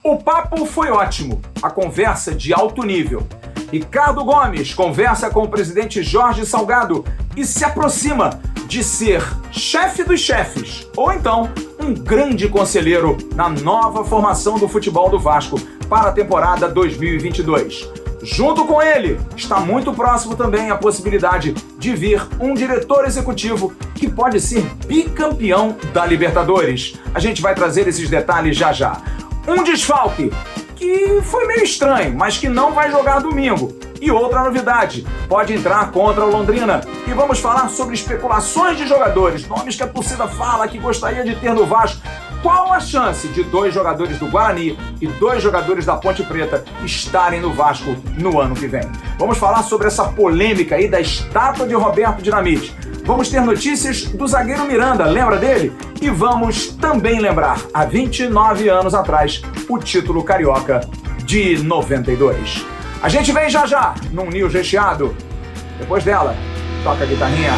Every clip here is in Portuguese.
O papo foi ótimo, a conversa de alto nível. Ricardo Gomes conversa com o presidente Jorge Salgado e se aproxima de ser chefe dos chefes, ou então um grande conselheiro na nova formação do futebol do Vasco para a temporada 2022. Junto com ele, está muito próximo também a possibilidade de vir um diretor executivo que pode ser bicampeão da Libertadores. A gente vai trazer esses detalhes já já. Um desfalque que foi meio estranho, mas que não vai jogar domingo. E outra novidade, pode entrar contra o Londrina. E vamos falar sobre especulações de jogadores, nomes que a torcida fala que gostaria de ter no Vasco. Qual a chance de 2 jogadores do Guarani e 2 jogadores da Ponte Preta estarem no Vasco no ano que vem? Vamos falar sobre essa polêmica aí da estátua de Roberto Dinamite. Vamos ter notícias do zagueiro Miranda, lembra dele? E vamos também lembrar, há 29 anos atrás, o título carioca de 92. A gente vem já já num News recheado. Depois dela, toca a guitarrinha.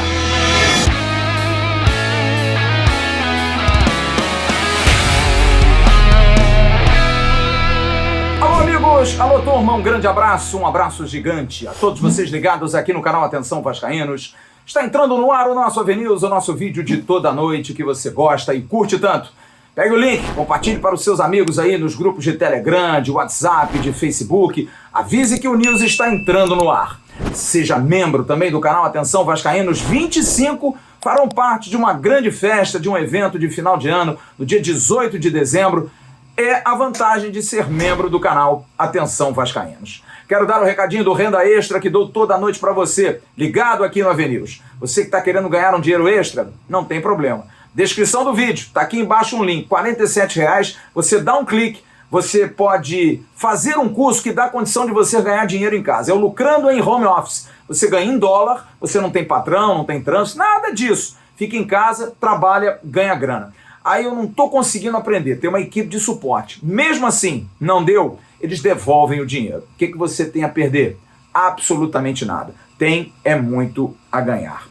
Alô amigos, alô turma, um grande abraço, um abraço gigante a todos vocês ligados aqui no canal Atenção Vascaínos. Está entrando no ar o nosso AVNews, o nosso vídeo de toda noite que você gosta e curte tanto. Pegue o link, compartilhe para os seus amigos aí nos grupos de Telegram, de WhatsApp, de Facebook. Avise que o News está entrando no ar. Seja membro também do canal Atenção Vascaínos. 25 farão parte de uma grande festa, de um evento de final de ano, no dia 18 de dezembro. É a vantagem de ser membro do canal Atenção Vascaínos. Quero dar um recadinho do Renda Extra que dou toda noite para você, ligado aqui no AVNews. Você que está querendo ganhar um dinheiro extra, não tem problema. Descrição do vídeo, tá aqui embaixo um link, R$ 47, você dá um clique, você pode fazer um curso que dá condição de você ganhar dinheiro em casa. É o Lucrando em Home Office. Você ganha em dólar, você não tem patrão, não tem trânsito, nada disso. Fica em casa, trabalha, ganha grana. Aí eu não estou conseguindo aprender, tem uma equipe de suporte. Mesmo assim, não deu, eles devolvem o dinheiro. O que você tem a perder? Absolutamente nada. Tem é muito a ganhar.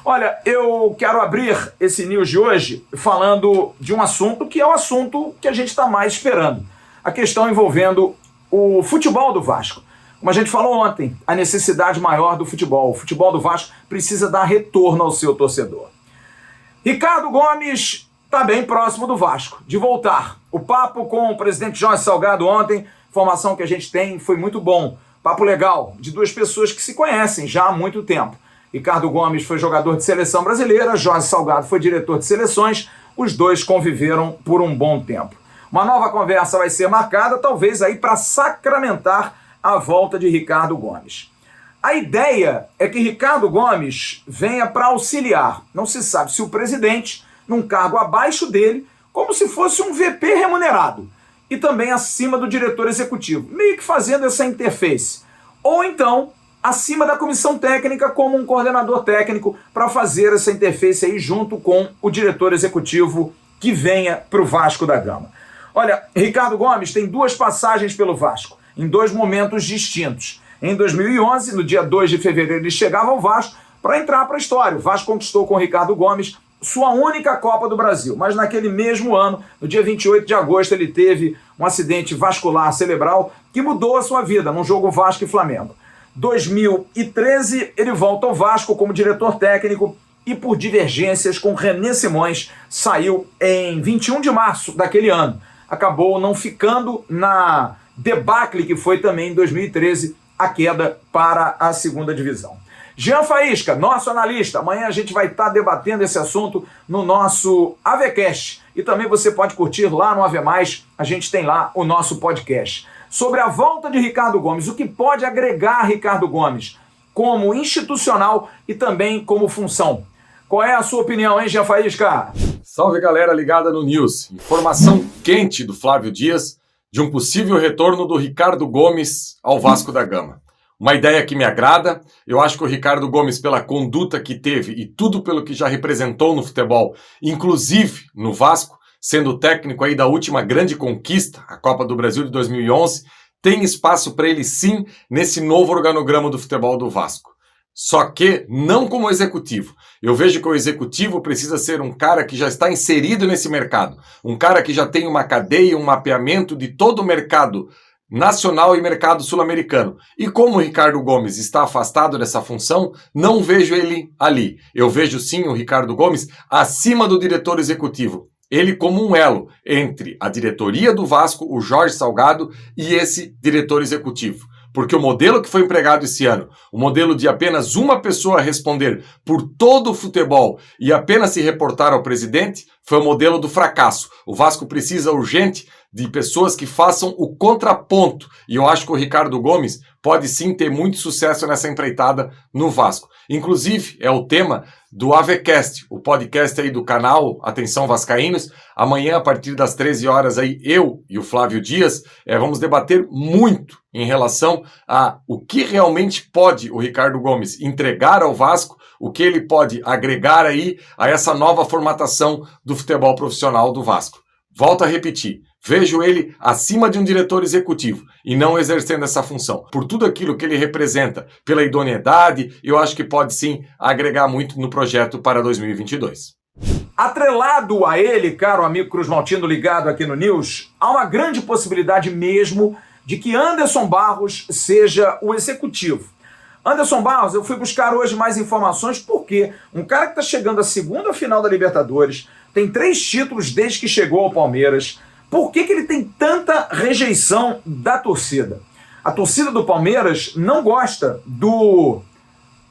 Olha, eu quero abrir esse news de hoje falando de um assunto que é o assunto que a gente está mais esperando. A questão envolvendo o futebol do Vasco. Como a gente falou ontem, a necessidade maior do futebol. O futebol do Vasco precisa dar retorno ao seu torcedor. Ricardo Gomes está bem próximo do Vasco, de voltar. O papo com o presidente Jorge Salgado ontem, informação que a gente tem, foi muito bom. Papo legal, de 2 pessoas que se conhecem já há muito tempo. Ricardo Gomes foi jogador de seleção brasileira, Jorge Salgado foi diretor de seleções, os 2 conviveram por um bom tempo. Uma nova conversa vai ser marcada, talvez aí para sacramentar a volta de Ricardo Gomes. A ideia é que Ricardo Gomes venha para auxiliar, não se sabe se o presidente, num cargo abaixo dele, como se fosse um VP remunerado, e também acima do diretor executivo, meio que fazendo essa interface. Ou então, acima da comissão técnica como um coordenador técnico para fazer essa interface aí junto com o diretor executivo que venha para o Vasco da Gama. Olha, Ricardo Gomes tem 2 passagens pelo Vasco, em 2 momentos distintos. Em 2011, no dia 2 de fevereiro, ele chegava ao Vasco para entrar para a história. O Vasco conquistou com o Ricardo Gomes sua única Copa do Brasil, mas naquele mesmo ano, no dia 28 de agosto, ele teve um acidente vascular cerebral que mudou a sua vida num jogo Vasco e Flamengo. 2013, ele volta ao Vasco como diretor técnico e por divergências com René Simões, saiu em 21 de março daquele ano. Acabou não ficando na debacle que foi também em 2013, a queda para a 2ª divisão. Jean Faísca, nosso analista, amanhã a gente vai estar debatendo esse assunto no nosso AVCast. E também você pode curtir lá no AV+, a gente tem lá o nosso podcast. Sobre a volta de Ricardo Gomes, o que pode agregar Ricardo Gomes como institucional e também como função. Qual é a sua opinião, hein, Jean Faísca? Salve galera ligada no News. Informação quente do Flávio Dias de um possível retorno do Ricardo Gomes ao Vasco da Gama. Uma ideia que me agrada, eu acho que o Ricardo Gomes, pela conduta que teve e tudo pelo que já representou no futebol, inclusive no Vasco, sendo técnico aí da última grande conquista, a Copa do Brasil de 2011, tem espaço para ele sim nesse novo organograma do futebol do Vasco. Só que não como executivo. Eu vejo que o executivo precisa ser um cara que já está inserido nesse mercado. Um cara que já tem uma cadeia, um mapeamento de todo o mercado nacional e mercado sul-americano. E como o Ricardo Gomes está afastado dessa função, não vejo ele ali. Eu vejo sim o Ricardo Gomes acima do diretor executivo. Ele como um elo entre a diretoria do Vasco, o Jorge Salgado, e esse diretor executivo. Porque o modelo que foi empregado esse ano, o modelo de apenas uma pessoa responder por todo o futebol e apenas se reportar ao presidente, foi o modelo do fracasso. O Vasco precisa urgente de pessoas que façam o contraponto. E eu acho que o Ricardo Gomes pode sim ter muito sucesso nessa empreitada no Vasco. Inclusive, é o tema do AVCast, o podcast aí do canal Atenção Vascaínos. Amanhã, a partir das 13 horas, aí, eu e o Flávio Dias vamos debater muito em relação a o que realmente pode o Ricardo Gomes entregar ao Vasco, o que ele pode agregar aí a essa nova formatação do futebol profissional do Vasco. Volto a repetir, vejo ele acima de um diretor executivo e não exercendo essa função. Por tudo aquilo que ele representa, pela idoneidade, eu acho que pode sim agregar muito no projeto para 2022. Atrelado a ele, caro amigo Cruz Maltino ligado aqui no News, há uma grande possibilidade mesmo de que Anderson Barros seja o executivo. Anderson Barros, eu fui buscar hoje mais informações porque um cara que está chegando à segunda final da Libertadores, tem 3 títulos desde que chegou ao Palmeiras. Por que ele tem tanta rejeição da torcida? A torcida do Palmeiras não gosta do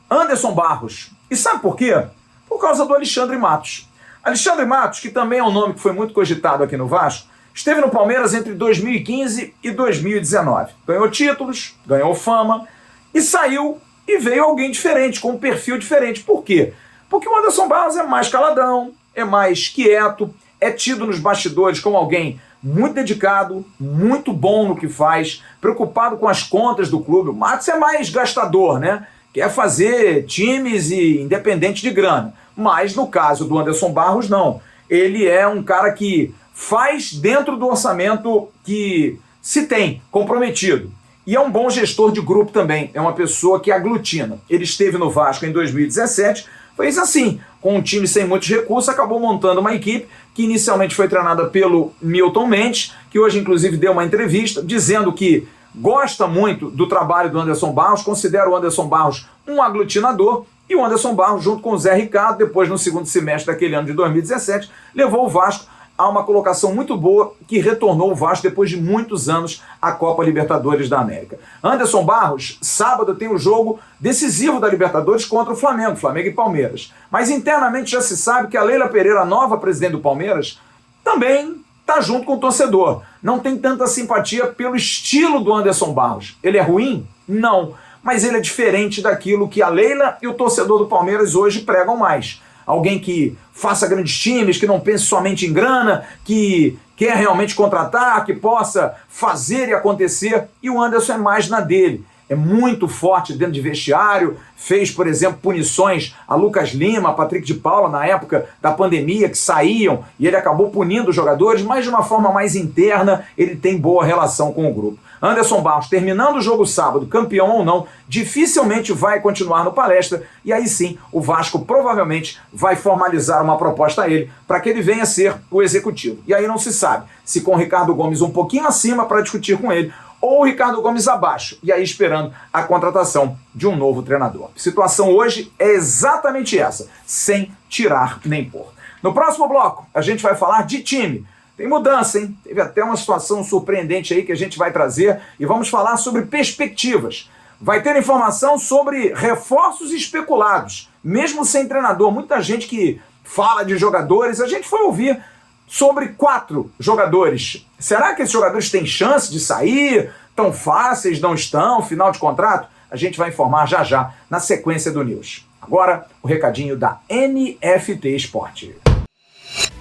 Anderson Barros. E sabe por quê? Por causa do Alexandre Matos. Alexandre Matos, que também é um nome que foi muito cogitado aqui no Vasco, esteve no Palmeiras entre 2015 e 2019. Ganhou títulos, ganhou fama e saiu e veio alguém diferente, com um perfil diferente. Por quê? Porque o Anderson Barros é mais caladão, é mais quieto, é tido nos bastidores como alguém muito dedicado, muito bom no que faz, preocupado com as contas do clube. O Matos é mais gastador, né? Quer fazer times e independente de grana. Mas no caso do Anderson Barros, não. Ele é um cara que faz dentro do orçamento que se tem, comprometido. E é um bom gestor de grupo também. É uma pessoa que aglutina. Ele esteve no Vasco em 2017, fez assim, com um time sem muitos recursos, acabou montando uma equipe que inicialmente foi treinada pelo Milton Mendes, que hoje inclusive deu uma entrevista dizendo que gosta muito do trabalho do Anderson Barros, considera o Anderson Barros um aglutinador, e o Anderson Barros, junto com o Zé Ricardo, depois no segundo semestre daquele ano de 2017, levou o Vasco a uma colocação muito boa que retornou o Vasco depois de muitos anos à Copa Libertadores da América. Anderson Barros, sábado tem o jogo decisivo da Libertadores contra o Flamengo e Palmeiras. Mas internamente já se sabe que a Leila Pereira, nova presidente do Palmeiras, também está junto com o torcedor. Não tem tanta simpatia pelo estilo do Anderson Barros. Ele é ruim? Não. Mas ele é diferente daquilo que a Leila e o torcedor do Palmeiras hoje pregam mais. Alguém que faça grandes times, que não pense somente em grana, que quer realmente contratar, que possa fazer e acontecer. E o Anderson é mais na dele. É muito forte dentro de vestiário, fez, por exemplo, punições a Lucas Lima, a Patrick de Paula, na época da pandemia, que saíam, e ele acabou punindo os jogadores, mas de uma forma mais interna, ele tem boa relação com o grupo. Anderson Barros, terminando o jogo sábado, campeão ou não, dificilmente vai continuar no Palestra, e aí sim, o Vasco provavelmente vai formalizar uma proposta a ele, para que ele venha a ser o executivo. E aí não se sabe se com o Ricardo Gomes um pouquinho acima para discutir com ele, ou o Ricardo Gomes abaixo, e aí esperando a contratação de um novo treinador. A situação hoje é exatamente essa, sem tirar nem pôr. No próximo bloco, a gente vai falar de time. Tem mudança, hein? Teve até uma situação surpreendente aí que a gente vai trazer e vamos falar sobre perspectivas. Vai ter informação sobre reforços especulados, mesmo sem treinador. Muita gente que fala de jogadores, a gente foi ouvir sobre 4 jogadores. Será que esses jogadores têm chance de sair? Tão fáceis, não estão? Final de contrato? A gente vai informar já já na sequência do News. Agora, o recadinho da NFT Esporte.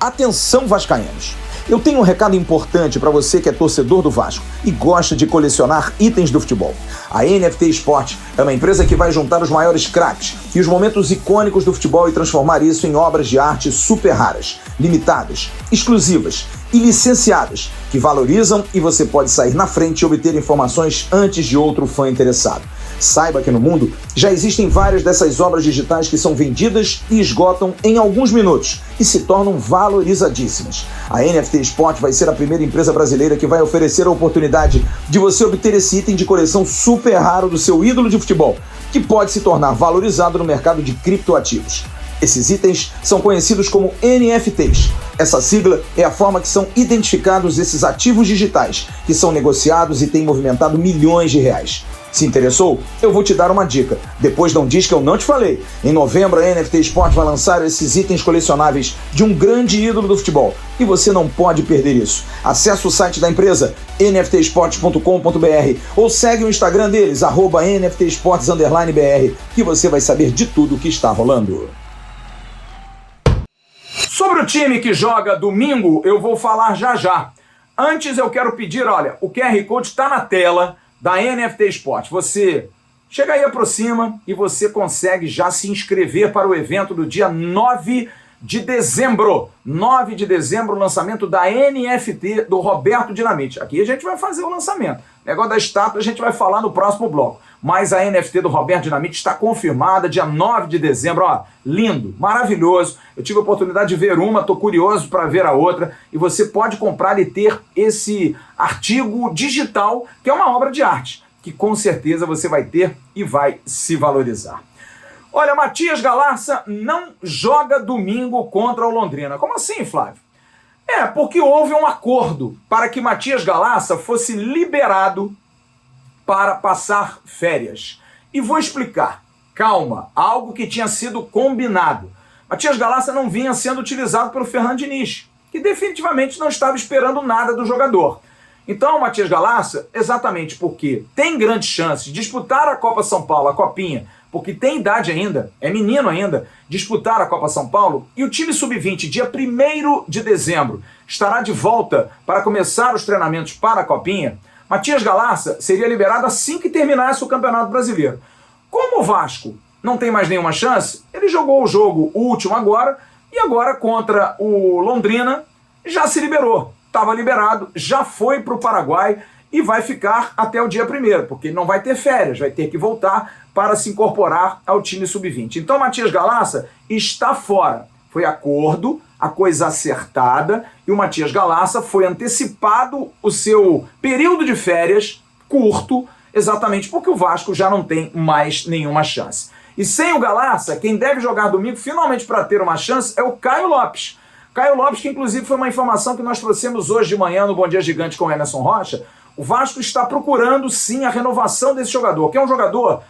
Atenção, vascaínos! Eu tenho um recado importante para você que é torcedor do Vasco e gosta de colecionar itens do futebol. A NFT Sport é uma empresa que vai juntar os maiores craques e os momentos icônicos do futebol e transformar isso em obras de arte super raras, limitadas, exclusivas e licenciadas, que valorizam e você pode sair na frente e obter informações antes de outro fã interessado. Saiba que no mundo já existem várias dessas obras digitais que são vendidas e esgotam em alguns minutos e se tornam valorizadíssimas. A NFT Sport vai ser a primeira empresa brasileira que vai oferecer a oportunidade de você obter esse item de coleção super raro do seu ídolo de futebol, que pode se tornar valorizado no mercado de criptoativos. Esses itens são conhecidos como NFTs. Essa sigla é a forma que são identificados esses ativos digitais, que são negociados e têm movimentado milhões de reais. Se interessou? Eu vou te dar uma dica. Depois não diz que eu não te falei. Em novembro, a NFT Sport vai lançar esses itens colecionáveis de um grande ídolo do futebol. E você não pode perder isso. Acesse o site da empresa, nftsports.com.br, ou segue o Instagram deles, @nftsports_br, que você vai saber de tudo o que está rolando. Sobre o time que joga domingo, eu vou falar já já. Antes eu quero pedir, olha, o QR Code está na tela da NFT Sport. Você chega aí, aproxima e você consegue já se inscrever para o evento do dia 9 de dezembro. 9 de dezembro, o lançamento da NFT do Roberto Dinamite. Aqui a gente vai fazer o lançamento. O negócio da estátua a gente vai falar no próximo bloco. Mas a NFT do Roberto Dinamite está confirmada, dia 9 de dezembro. Ó, lindo, maravilhoso. Eu tive a oportunidade de ver uma, estou curioso para ver a outra. E você pode comprar e ter esse artigo digital, que é uma obra de arte, que com certeza você vai ter e vai se valorizar. Olha, Matias Galarça não joga domingo contra o Londrina. Como assim, Flávio? Porque houve um acordo para que Matias Galarça fosse liberado para passar férias. E vou explicar. Calma, algo que tinha sido combinado. Matias Galarça não vinha sendo utilizado pelo Fernando Diniz, que definitivamente não estava esperando nada do jogador. Então, o Matias Galarça, exatamente porque tem grande chance de disputar a Copa São Paulo, a Copinha, porque tem idade ainda, é menino ainda, disputar a Copa São Paulo, e o time sub-20, dia 1º de dezembro, estará de volta para começar os treinamentos para a Copinha. Matias Galarça seria liberado assim que terminasse o Campeonato Brasileiro. Como o Vasco não tem mais nenhuma chance, ele jogou o jogo último agora, e agora contra o Londrina já se liberou. Estava liberado, já foi para o Paraguai e vai ficar até o dia 1º, porque ele não vai ter férias, vai ter que voltar para se incorporar ao time sub-20. Então Matias Galarça está fora. Foi acordo, a coisa acertada, e o Matias Galarça foi antecipado o seu período de férias curto, exatamente porque o Vasco já não tem mais nenhuma chance. E sem o Galarça, quem deve jogar domingo finalmente para ter uma chance é o Caio Lopes. Caio Lopes, que inclusive foi uma informação que nós trouxemos hoje de manhã no Bom Dia Gigante com o Emerson Rocha. O Vasco está procurando sim a renovação desse jogador, que é um jogador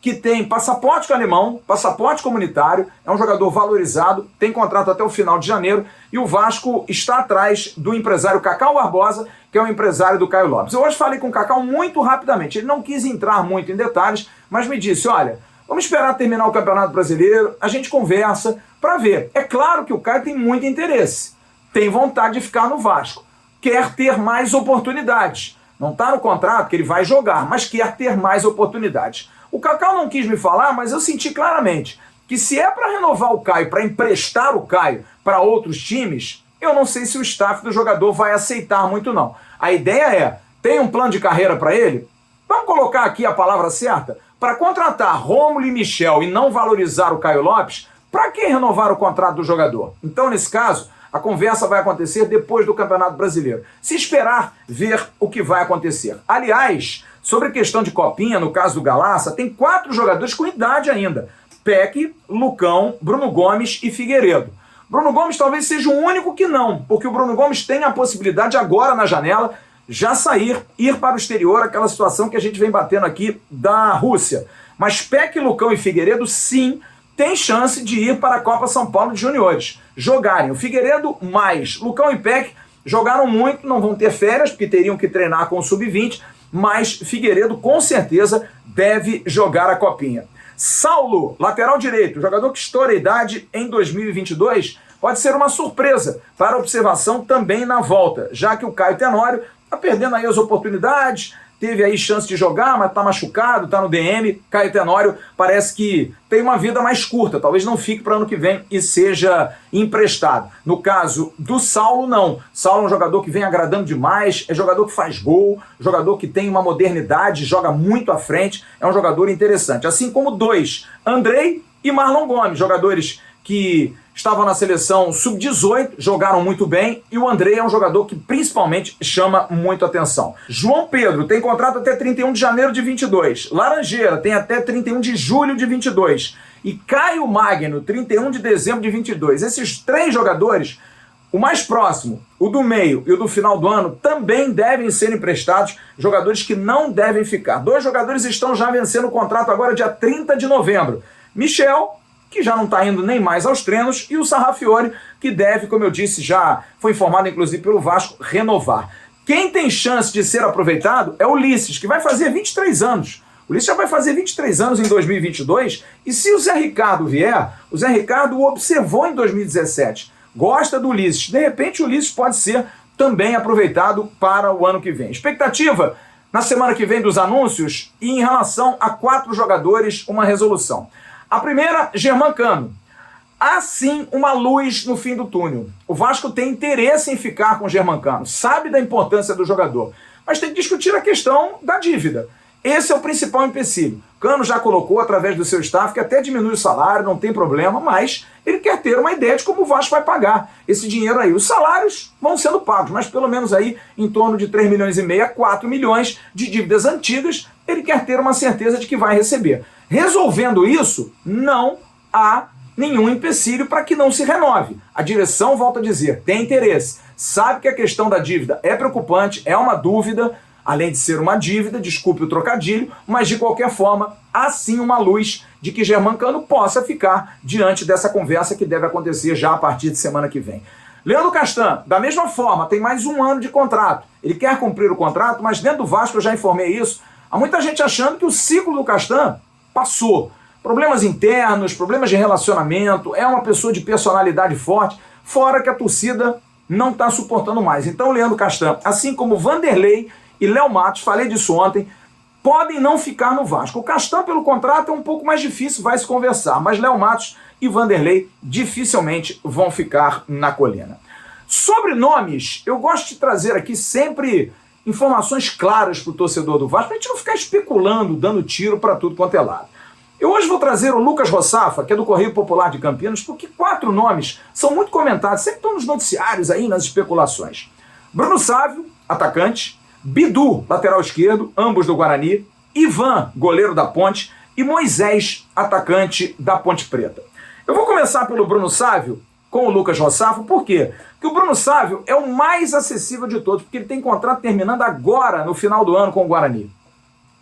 que tem passaporte alemão, passaporte comunitário, é um jogador valorizado, tem contrato até o final de janeiro, e o Vasco está atrás do empresário Cacau Barbosa, que é o empresário do Caio Lopes. Eu hoje falei com o Cacau muito rapidamente, ele não quis entrar muito em detalhes, mas me disse, olha, vamos esperar terminar o Campeonato Brasileiro, a gente conversa para ver. É claro que o Caio tem muito interesse, tem vontade de ficar no Vasco, quer ter mais oportunidades. Não está no contrato que ele vai jogar, mas quer ter mais oportunidades. O Cacau não quis me falar, mas eu senti claramente que se é para renovar o Caio, para emprestar o Caio para outros times, eu não sei se o staff do jogador vai aceitar muito não. A ideia é, tem um plano de carreira para ele? Vamos colocar aqui a palavra certa? Para contratar Rômulo e Michel e não valorizar o Caio Lopes, para que renovar o contrato do jogador? Então, nesse caso, a conversa vai acontecer depois do Campeonato Brasileiro. Se esperar ver o que vai acontecer. Aliás, sobre a questão de Copinha, no caso do Galarça, tem 4 jogadores com idade ainda. Peck, Lucão, Bruno Gomes e Figueiredo. Bruno Gomes talvez seja o único que não, porque o Bruno Gomes tem a possibilidade agora na janela já sair, ir para o exterior, aquela situação que a gente vem batendo aqui da Rússia. Mas Peck, Lucão e Figueiredo, sim, tem chance de ir para a Copa São Paulo de Juniores. Jogarem. O Figueiredo mais Lucão e Peck jogaram muito, não vão ter férias, porque teriam que treinar com o Sub-20, mas Figueiredo com certeza deve jogar a Copinha. Saulo, lateral direito, jogador que estoura a idade em 2022, pode ser uma surpresa para observação também na volta, já que o Caio Tenório está perdendo aí as oportunidades, teve aí chance de jogar, mas está machucado, está no DM. Caio Tenório parece que tem uma vida mais curta, talvez não fique para ano que vem e seja emprestado. No caso do Saulo, não. Saulo é um jogador que vem agradando demais, é jogador que faz gol, jogador que tem uma modernidade, joga muito à frente, é um jogador interessante. Assim como dois, Andrei e Marlon Gomes, jogadores que estavam na seleção sub-18, jogaram muito bem, e o Andrei é um jogador que principalmente chama muito atenção. João Pedro tem contrato até 31 de janeiro de 22, Laranjeira tem até 31 de julho de 22, e Caio Magno, 31 de dezembro de 22. Esses três jogadores, o mais próximo, o do meio e o do final do ano, também devem ser emprestados, jogadores que não devem ficar. Dois jogadores estão já vencendo o contrato agora dia 30 de novembro. Michel, que já não está indo nem mais aos treinos, e o Sarrafiore, que deve, como eu disse, já foi informado inclusive pelo Vasco, renovar. Quem tem chance de ser aproveitado é o Ulisses, que vai fazer 23 anos. O Ulisses já vai fazer 23 anos em 2022, e se o Zé Ricardo vier, o Zé Ricardo o observou em 2017, gosta do Ulisses. De repente o Ulisses pode ser também aproveitado para o ano que vem. Expectativa na semana que vem dos anúncios, e em relação a 4 jogadores, uma resolução. A primeira, Germancano. Há sim uma luz no fim do túnel. O Vasco tem interesse em ficar com o Germancano, sabe da importância do jogador, mas tem que discutir a questão da dívida. Esse é o principal empecilho. Cano já colocou através do seu staff que até diminui o salário, não tem problema, mas ele quer ter uma ideia de como o Vasco vai pagar esse dinheiro aí. Os salários vão sendo pagos, mas pelo menos aí em torno de 3,5 milhões a 4 milhões de dívidas antigas, ele quer ter uma certeza de que vai receber. Resolvendo isso, não há nenhum empecilho para que não se renove. A direção, volta a dizer, tem interesse, sabe que a questão da dívida é preocupante, é uma dúvida, além de ser uma dívida, desculpe o trocadilho, mas de qualquer forma, há sim uma luz de que Germancano possa ficar diante dessa conversa que deve acontecer já a partir de semana que vem. Leandro Castan, da mesma forma, tem mais 1 ano de contrato. Ele quer cumprir o contrato, mas dentro do Vasco, eu já informei isso, há muita gente achando que o ciclo do Castan passou. Problemas internos, problemas de relacionamento, é uma pessoa de personalidade forte, fora que a torcida não está suportando mais. Então, Leandro Castan, assim como Vanderlei e Léo Matos, falei disso ontem, podem não ficar no Vasco. O Castan, pelo contrato, é um pouco mais difícil, vai se conversar, mas Léo Matos e Vanderlei dificilmente vão ficar na Colina. Sobre nomes, eu gosto de trazer aqui sempre informações claras para o torcedor do Vasco, para a gente não ficar especulando, dando tiro para tudo quanto é lado. Eu hoje vou trazer o Lucas Rossafa, que é do Correio Popular de Campinas, porque 4 nomes são muito comentados, sempre estão nos noticiários aí, nas especulações. Bruno Sávio, atacante, Bidu, lateral esquerdo, ambos do Guarani, Ivan, goleiro da Ponte, e Moisés, atacante da Ponte Preta. Eu vou começar pelo Bruno Sávio, com o Lucas Rossafa, por quê? Porque o Bruno Sávio é o mais acessível de todos, porque ele tem contrato terminando agora, no final do ano, com o Guarani.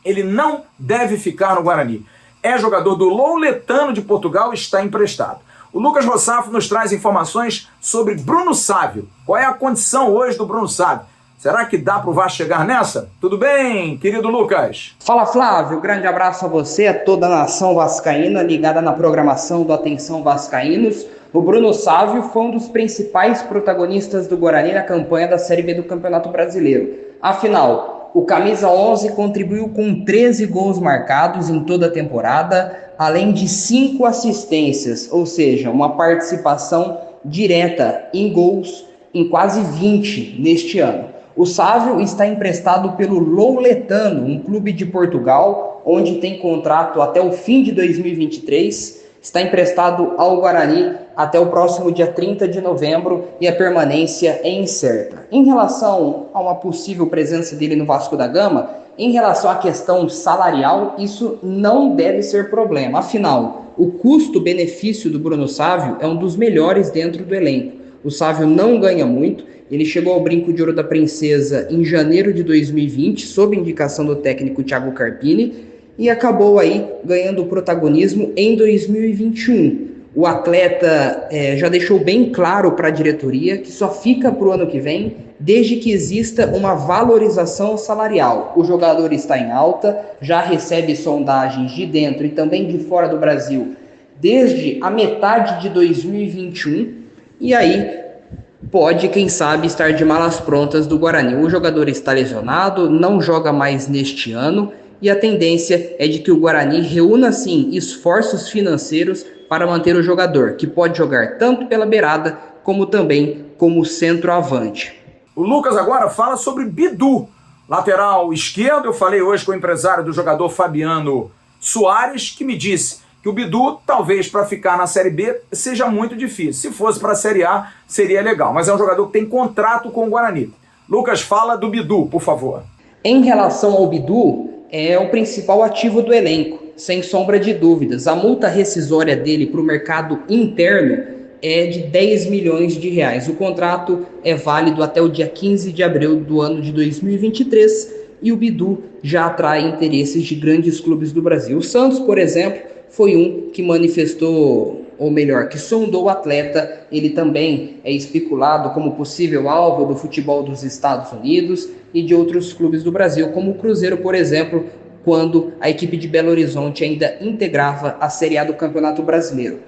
Ele não deve ficar no Guarani. É jogador do Louletano de Portugal e está emprestado. O Lucas Rossafa nos traz informações sobre Bruno Sávio. Qual é a condição hoje do Bruno Sávio? Será que dá para o Vasco chegar nessa? Tudo bem, querido Lucas? Fala, Flávio. Grande abraço a você, a toda a nação vascaína ligada na programação do Atenção Vascaínos. O Bruno Sávio foi um dos principais protagonistas do Guarani na campanha da Série B do Campeonato Brasileiro. Afinal, o camisa 11 contribuiu com 13 gols marcados em toda a temporada, além de 5 assistências, ou seja, uma participação direta em gols em quase 20 neste ano. O Sávio está emprestado pelo Louletano, um clube de Portugal, onde tem contrato até o fim de 2023, está emprestado ao Guarani até o próximo dia 30 de novembro e a permanência é incerta. Em relação a uma possível presença dele no Vasco da Gama, em relação à questão salarial, isso não deve ser problema. Afinal, o custo-benefício do Bruno Sávio é um dos melhores dentro do elenco. O Sávio não ganha muito, ele chegou ao Brinco de Ouro da Princesa em janeiro de 2020, sob indicação do técnico Thiago Carpini, e acabou aí ganhando protagonismo em 2021. O atleta já deixou bem claro para a diretoria que só fica para o ano que vem, desde que exista uma valorização salarial. O jogador está em alta, já recebe sondagens de dentro e também de fora do Brasil desde a metade de 2021, e aí pode, quem sabe, estar de malas prontas do Guarani. O jogador está lesionado, não joga mais neste ano e a tendência é de que o Guarani reúna, sim, esforços financeiros para manter o jogador, que pode jogar tanto pela beirada como também como centroavante. O Lucas agora fala sobre Bidu, lateral esquerdo. Eu falei hoje com o empresário do jogador Fabiano Soares, que me disse que o Bidu, talvez para ficar na Série B, seja muito difícil. Se fosse para a Série A, seria legal. Mas é um jogador que tem contrato com o Guarani. Lucas, fala do Bidu, por favor. Em relação ao Bidu, é o principal ativo do elenco, sem sombra de dúvidas. A multa rescisória dele para o mercado interno é de 10 milhões de reais. O contrato é válido até o dia 15 de abril do ano de 2023 e o Bidu já atrai interesses de grandes clubes do Brasil. O Santos, por exemplo, foi um que manifestou, ou melhor, que sondou o atleta. Ele também é especulado como possível alvo do futebol dos Estados Unidos e de outros clubes do Brasil, como o Cruzeiro, por exemplo, quando a equipe de Belo Horizonte ainda integrava a Série A do Campeonato Brasileiro.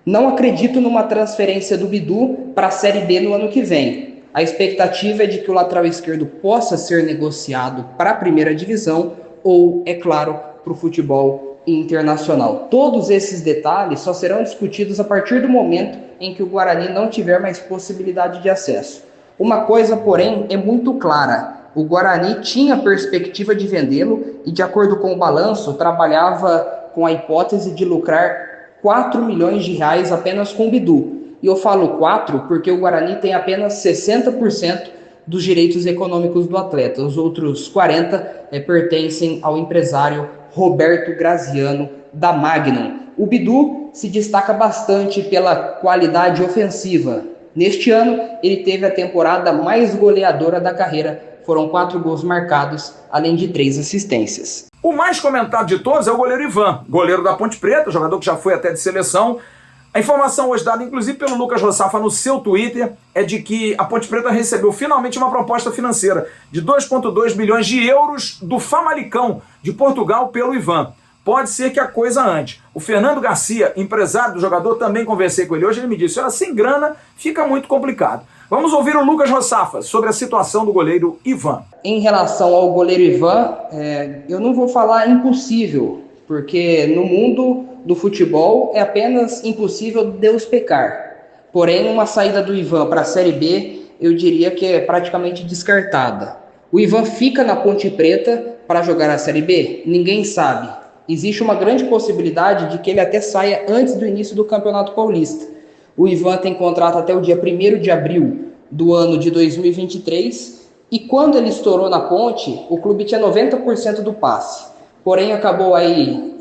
Não acredito numa transferência do Bidu para a Série B no ano que vem. A expectativa é de que o lateral esquerdo possa ser negociado para a primeira divisão ou, é claro, para o futebol internacional. Todos esses detalhes só serão discutidos a partir do momento em que o Guarani não tiver mais possibilidade de acesso. Uma coisa, porém, é muito clara. O Guarani tinha perspectiva de vendê-lo e, de acordo com o balanço, trabalhava com a hipótese de lucrar 4 milhões de reais apenas com o Bidu. E eu falo 4 porque o Guarani tem apenas 60% dos direitos econômicos do atleta. Os outros 40% pertencem ao empresário Roberto Graziano, da Magnum. O Bidu se destaca bastante pela qualidade ofensiva. Neste ano, ele teve a temporada mais goleadora da carreira. Foram 4 gols marcados, além de 3 assistências. O mais comentado de todos é o goleiro Ivan, goleiro da Ponte Preta, jogador que já foi até de seleção. A informação hoje dada, inclusive, pelo Lucas Rossafa no seu Twitter, é de que a Ponte Preta recebeu finalmente uma proposta financeira de 2,2 milhões de euros do Famalicão, de Portugal, pelo Ivan. Pode ser que a coisa ande. O Fernando Garcia, empresário do jogador, também conversei com ele hoje, ele me disse, olha, sem grana fica muito complicado. Vamos ouvir o Lucas Rossafa sobre a situação do goleiro Ivan. Em relação ao goleiro Ivan, eu não vou falar impossível, porque no mundo do futebol é apenas impossível Deus pecar. Porém, uma saída do Ivan para a Série B, eu diria que é praticamente descartada. O Ivan fica na Ponte Preta para jogar a Série B? Ninguém sabe. Existe uma grande possibilidade de que ele até saia antes do início do Campeonato Paulista. O Ivan tem contrato até o dia 1º de abril do ano de 2023 e quando ele estourou na Ponte, o clube tinha 90% do passe. Porém, acabou aí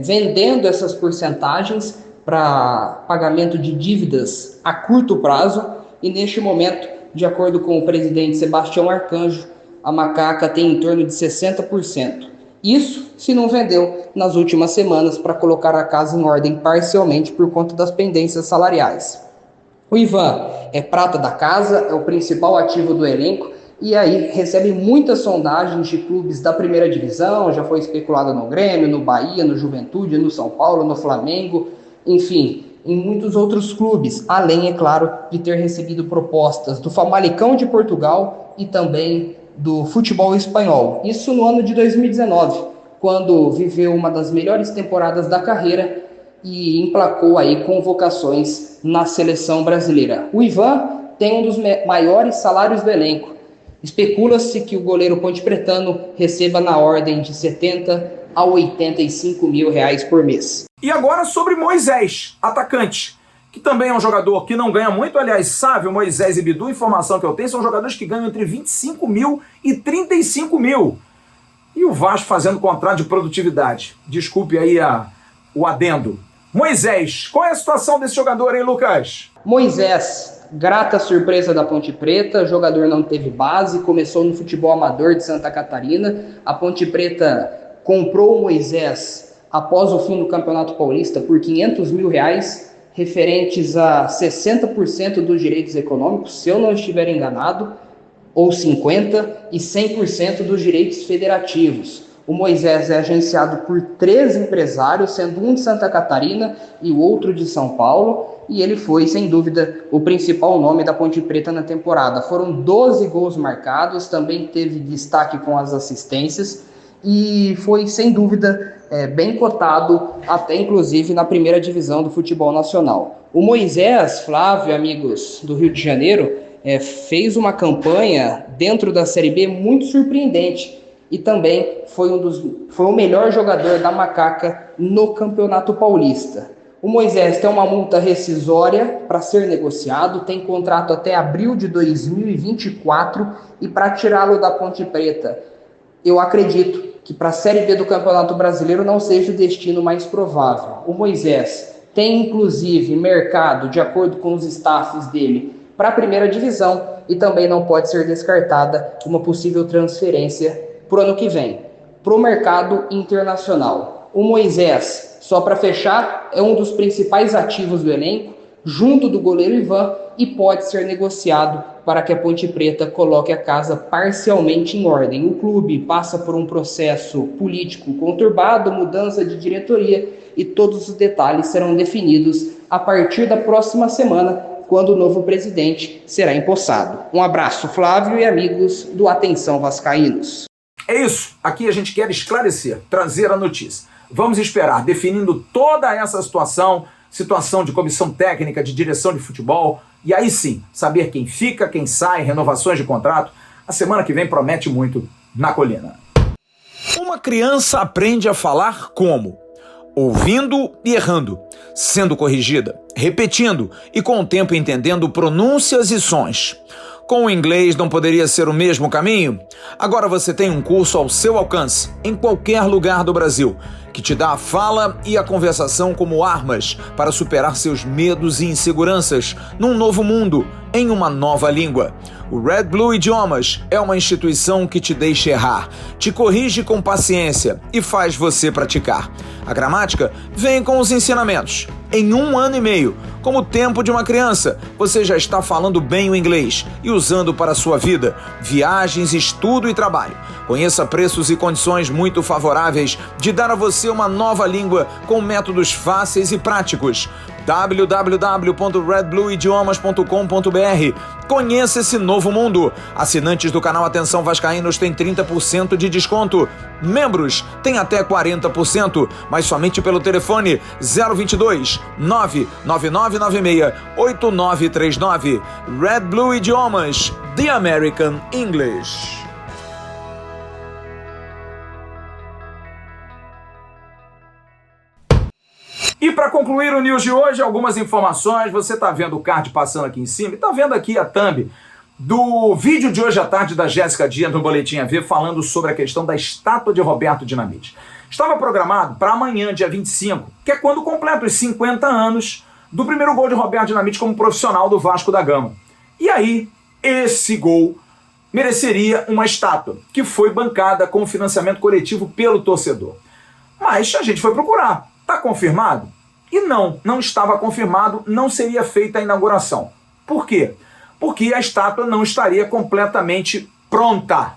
vendendo essas porcentagens para pagamento de dívidas a curto prazo e neste momento, de acordo com o presidente Sebastião Arcanjo, a Macaca tem em torno de 60%. Isso se não vendeu nas últimas semanas para colocar a casa em ordem parcialmente por conta das pendências salariais. O Ivan é prata da casa, é o principal ativo do elenco e aí recebe muitas sondagens de clubes da primeira divisão, já foi especulado no Grêmio, no Bahia, no Juventude, no São Paulo, no Flamengo, enfim, em muitos outros clubes, além, é claro, de ter recebido propostas do Famalicão de Portugal e também do futebol espanhol. Isso no ano de 2019, quando viveu uma das melhores temporadas da carreira e emplacou aí convocações na seleção brasileira. O Ivan tem um dos maiores salários do elenco. Especula-se que o goleiro pontepretano receba na ordem de 70 a 85 mil reais por mês. E agora sobre Moisés, atacante, que também é um jogador que não ganha muito. Aliás, Sávio, Moisés e Bidu, informação que eu tenho, são jogadores que ganham entre 25 mil e 35 mil. E o Vasco fazendo contrato de produtividade. Desculpe aí o adendo. Moisés, qual é a situação desse jogador, hein, Lucas? Moisés, grata surpresa da Ponte Preta, o jogador não teve base, começou no futebol amador de Santa Catarina. A Ponte Preta comprou o Moisés após o fim do Campeonato Paulista por 500 mil reais, referentes a 60% dos direitos econômicos, se eu não estiver enganado, ou 50% e 100% dos direitos federativos. O Moisés é agenciado por 3 empresários, sendo um de Santa Catarina e o outro de São Paulo, e ele foi, sem dúvida, o principal nome da Ponte Preta na temporada. Foram 12 gols marcados, também teve destaque com as assistências, e foi, sem dúvida, bem cotado, até inclusive na primeira divisão do futebol nacional. O Moisés, Flávio, amigos do Rio de Janeiro, fez uma campanha dentro da Série B muito surpreendente e também foi o melhor jogador da Macaca no Campeonato Paulista. O Moisés tem uma multa rescisória para ser negociado, tem contrato até abril de 2024 e para tirá-lo da Ponte Preta, eu acredito que para a Série B do Campeonato Brasileiro não seja o destino mais provável. O Moisés tem inclusive mercado, de acordo com os staffs dele, para a primeira divisão e também não pode ser descartada uma possível transferência para o ano que vem, para o mercado internacional. O Moisés, só para fechar, é um dos principais ativos do elenco, junto do goleiro Ivan, e pode ser negociado para que a Ponte Preta coloque a casa parcialmente em ordem. O clube passa por um processo político conturbado, mudança de diretoria, e todos os detalhes serão definidos a partir da próxima semana, quando o novo presidente será empossado. Um abraço, Flávio e amigos do Atenção Vascaínos. É isso, aqui a gente quer esclarecer, trazer a notícia. Vamos esperar, definindo toda essa situação de comissão técnica, de direção de futebol, e aí sim, saber quem fica, quem sai, renovações de contrato. A semana que vem promete muito na Colina. Uma criança aprende a falar como? Ouvindo e errando, sendo corrigida, repetindo e com o tempo entendendo pronúncias e sons. Com o inglês não poderia ser o mesmo caminho? Agora você tem um curso ao seu alcance, em qualquer lugar do Brasil, que te dá a fala e a conversação como armas para superar seus medos e inseguranças num novo mundo, em uma nova língua. O Red Blue Idiomas é uma instituição que te deixa errar, te corrige com paciência e faz você praticar. A gramática vem com os ensinamentos. Em 1 ano e meio, como o tempo de uma criança, você já está falando bem o inglês e usando para a sua vida, viagens, estudo e trabalho. Conheça preços e condições muito favoráveis de dar a você uma nova língua com métodos fáceis e práticos. www.redblueidiomas.com.br. Conheça esse novo mundo. Assinantes do canal Atenção Vascaínos têm 30% de desconto. Membros têm até 40%, mas somente pelo telefone 022 99996 8939. Red Blue Idiomas, The American English. E para concluir o news de hoje, algumas informações. Você está vendo o card passando aqui em cima e está vendo aqui a thumb do vídeo de hoje à tarde da Jéssica Dias no Boletim AV falando sobre a questão da estátua de Roberto Dinamite. Estava programado para amanhã, dia 25, que é quando completa os 50 anos do primeiro gol de Roberto Dinamite como profissional do Vasco da Gama. E aí, esse gol mereceria uma estátua, que foi bancada com financiamento coletivo pelo torcedor. Mas a gente foi procurar. Está confirmado? E não estava confirmado, não seria feita a inauguração. Por quê? Porque a estátua não estaria completamente pronta.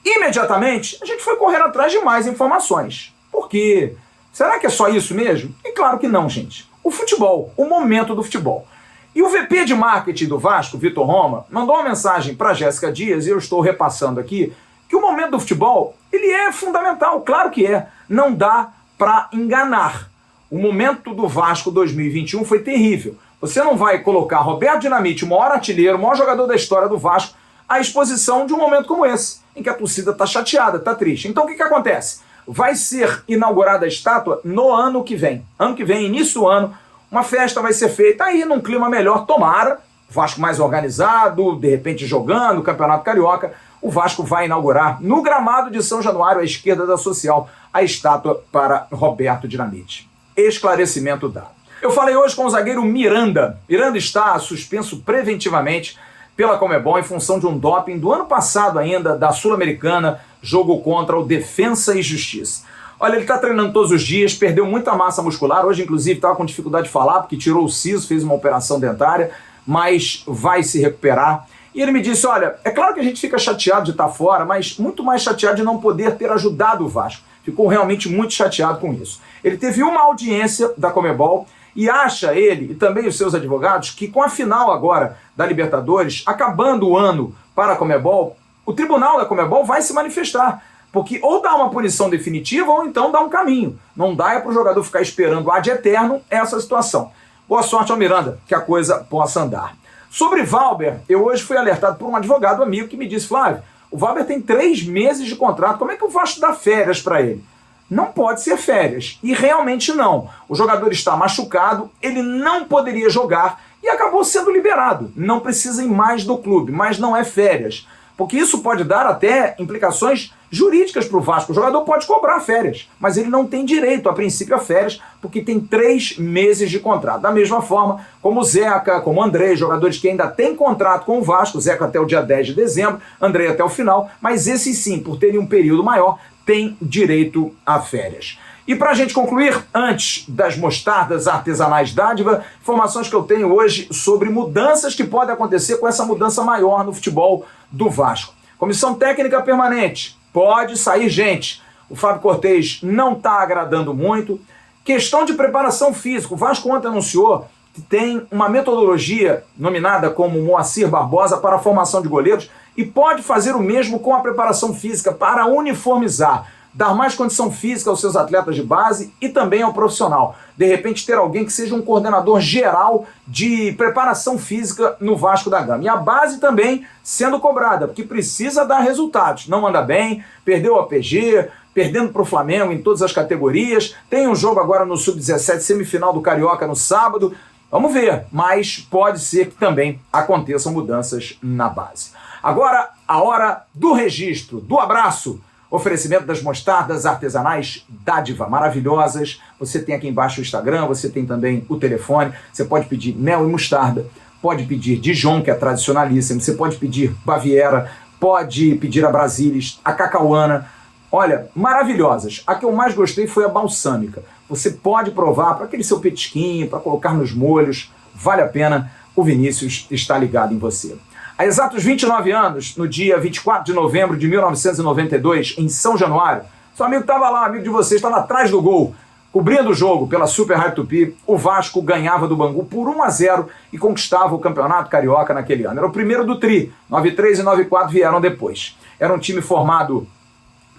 Imediatamente, a gente foi correr atrás de mais informações. Por quê? Será que é só isso mesmo? E claro que não, gente. O futebol, o momento do futebol. E o VP de marketing do Vasco, Vitor Roma, mandou uma mensagem para Jéssica Dias, e eu estou repassando aqui, que o momento do futebol, ele é fundamental, claro que é. Não dá para enganar. O momento do Vasco 2021 foi terrível. Você não vai colocar Roberto Dinamite, o maior artilheiro, o maior jogador da história do Vasco, à exposição de um momento como esse, em que a torcida está chateada, está triste. Então o que acontece? Vai ser inaugurada a estátua no ano que vem. Ano que vem, início do ano, uma festa vai ser feita aí num clima melhor, tomara, Vasco mais organizado, de repente jogando o Campeonato Carioca. O Vasco vai inaugurar no gramado de São Januário, à esquerda da Social, a estátua para Roberto Dinamite. Esclarecimento dado. Eu falei hoje com o zagueiro Miranda. Miranda está suspenso preventivamente pela Conmebol em função de um doping do ano passado ainda, da Sul-Americana, jogo contra o Defensa e Justiça. Olha, ele está treinando todos os dias, perdeu muita massa muscular, hoje inclusive estava com dificuldade de falar, porque tirou o siso, fez uma operação dentária, mas vai se recuperar. E ele me disse, olha, é claro que a gente fica chateado de estar fora, mas muito mais chateado de não poder ter ajudado o Vasco. Ficou realmente muito chateado com isso. Ele teve uma audiência da Conmebol e acha ele, e também os seus advogados, que com a final agora da Libertadores, acabando o ano para a Conmebol, o tribunal da Conmebol vai se manifestar. Porque ou dá uma punição definitiva ou então dá um caminho. Não dá para o jogador ficar esperando ad eterno essa situação. Boa sorte ao Miranda, que a coisa possa andar. Sobre Valber, eu hoje fui alertado por um advogado amigo que me disse, Flávio, o Valber tem 3 meses de contrato, como é que o Vasco dá férias para ele? Não pode ser férias, e realmente não. O jogador está machucado, ele não poderia jogar e acabou sendo liberado. Não precisa ir mais do clube, mas não é férias. Porque isso pode dar até implicações jurídicas para o Vasco. O jogador pode cobrar férias, mas ele não tem direito, a princípio, a férias, porque tem 3 meses de contrato. Da mesma forma, como o Zeca, como o André, jogadores que ainda têm contrato com o Vasco, o Zeca até o dia 10 de dezembro, André até o final, mas esses sim, por terem um período maior, têm direito a férias. E para a gente concluir, antes das mostardas artesanais Dádiva, informações que eu tenho hoje sobre mudanças que podem acontecer com essa mudança maior no futebol do Vasco. Comissão técnica permanente, pode sair gente. O Fábio Cortez não está agradando muito. Questão de preparação física, o Vasco ontem anunciou que tem uma metodologia nominada como Moacir Barbosa para a formação de goleiros e pode fazer o mesmo com a preparação física para uniformizar, dar mais condição física aos seus atletas de base e também ao profissional. De repente ter alguém que seja um coordenador geral de preparação física no Vasco da Gama. E a base também sendo cobrada, porque precisa dar resultados. Não anda bem, perdeu o APG, perdendo para o Flamengo em todas as categorias. Tem um jogo agora no Sub-17, semifinal do Carioca no sábado. Vamos ver, mas pode ser que também aconteçam mudanças na base. Agora, a hora do registro, do abraço. Oferecimento das mostardas artesanais Dádiva, maravilhosas. Você tem aqui embaixo o Instagram, você tem também o telefone. Você pode pedir mel e mostarda, pode pedir Dijon, que é tradicionalíssimo. Você pode pedir Baviera, pode pedir a Brasilis, a Cacauana. Olha, maravilhosas. A que eu mais gostei foi a balsâmica. Você pode provar para aquele seu petisquinho, para colocar nos molhos. Vale a pena. O Vinícius está ligado em você. Há exatos 29 anos, no dia 24 de novembro de 1992, em São Januário, seu amigo estava lá, amigo de vocês, estava atrás do gol, cobrindo o jogo pela Super Rádio Tupi. O Vasco ganhava do Bangu por 1-0 e conquistava o Campeonato Carioca naquele ano. Era o primeiro do tri, 93 e 94 vieram depois. Era um time formado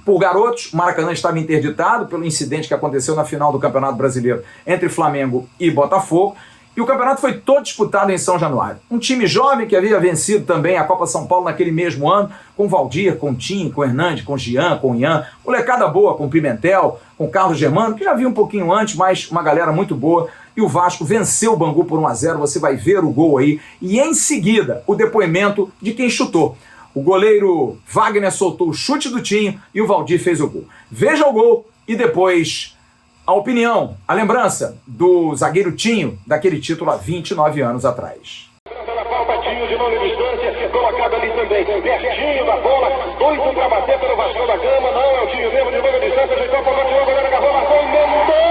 por garotos, o Maracanã estava interditado pelo incidente que aconteceu na final do Campeonato Brasileiro entre Flamengo e Botafogo. E o campeonato foi todo disputado em São Januário. Um time jovem que havia vencido também a Copa São Paulo naquele mesmo ano, com Valdir, com Tim, com Hernandes, com Jean, com Ian, molecada boa, com Pimentel, com Carlos Germano, que já havia um pouquinho antes, mas uma galera muito boa. E o Vasco venceu o Bangu por 1-0, você vai ver o gol aí. E em seguida, o depoimento de quem chutou. O goleiro Wagner soltou o chute do Tinho e o Valdir fez o gol. Veja o gol e depois a opinião, a lembrança do zagueiro Tinho, daquele título há 29 anos atrás. Pela falta, Tinho de longa distância, colocado ali também, pertinho da bola, doido para bater pelo Vasco da Gama, não é o Tinho mesmo de longa distância, ajeitou a bola, o goleiro agarrou, marcou, emendou no gol!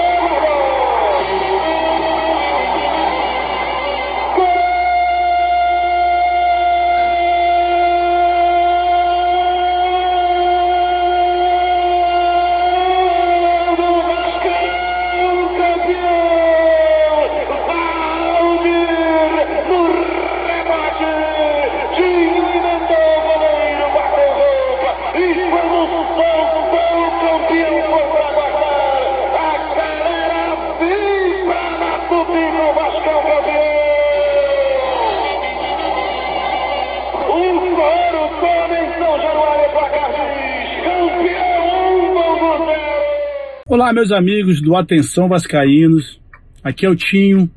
Olá, meus amigos do Atenção Vascaínos, aqui é o Tinho,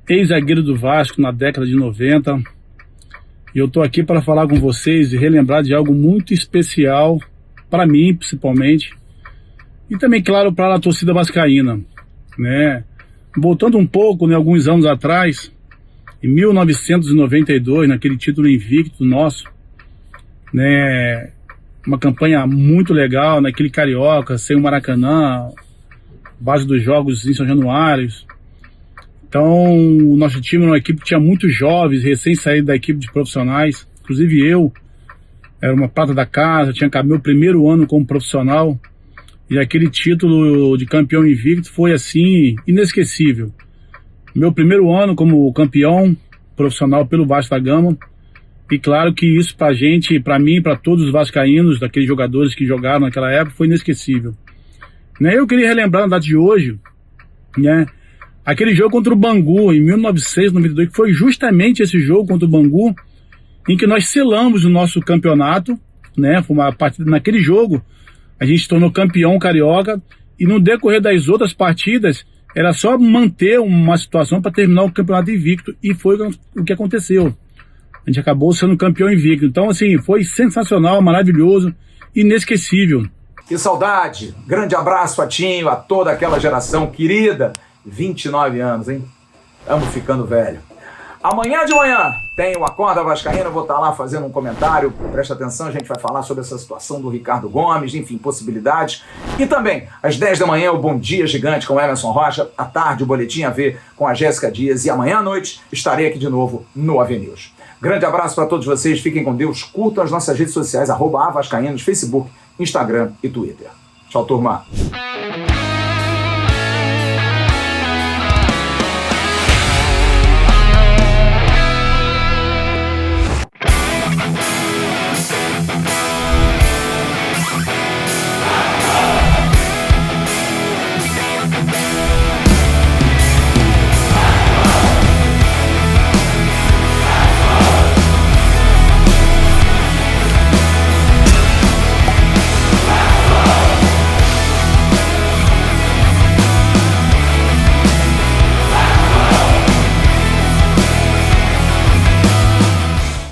ex-zagueiro do Vasco na década de 90, e eu tô aqui para falar com vocês e relembrar de algo muito especial, para mim principalmente, e também, claro, para a torcida vascaína, né? Voltando um pouco, né, alguns anos atrás, em 1992, naquele título invicto nosso, né, uma campanha muito legal, naquele Carioca, sem o Maracanã, base dos jogos em São Januário. Então, o nosso time era uma equipe que tinha muitos jovens, recém-saídos da equipe de profissionais. Inclusive eu, era uma prata da casa, tinha meu primeiro ano como profissional. E aquele título de campeão invicto foi, assim, inesquecível. Meu primeiro ano como campeão profissional pelo Vasco da Gama. E claro que isso pra gente, pra mim, pra todos os vascaínos, daqueles jogadores que jogaram naquela época, foi inesquecível. Eu queria relembrar na data de hoje, aquele jogo contra o Bangu, em 1992, que foi justamente esse jogo contra o Bangu, em que nós selamos o nosso campeonato, foi uma partida, naquele jogo, a gente se tornou campeão carioca, e no decorrer das outras partidas, era só manter uma situação para terminar o campeonato invicto, e foi o que aconteceu. A gente acabou sendo campeão invicto. Então, assim, foi sensacional, maravilhoso, inesquecível. Que saudade! Grande abraço a Tinho, a toda aquela geração querida. 29 anos, hein? Estamos ficando velho. Amanhã de manhã tem o Acorda Vascaína, eu vou estar lá fazendo um comentário, presta atenção, a gente vai falar sobre essa situação do Ricardo Gomes, enfim, possibilidades. E também, às 10 da manhã, o Bom Dia Gigante com o Emerson Rocha, à tarde o Boletim AV com a Jéssica Dias e amanhã à noite estarei aqui de novo no AV News. Grande abraço para todos vocês, fiquem com Deus, curtam as nossas redes sociais, @avascaínos, Facebook, Instagram e Twitter. Tchau, turma!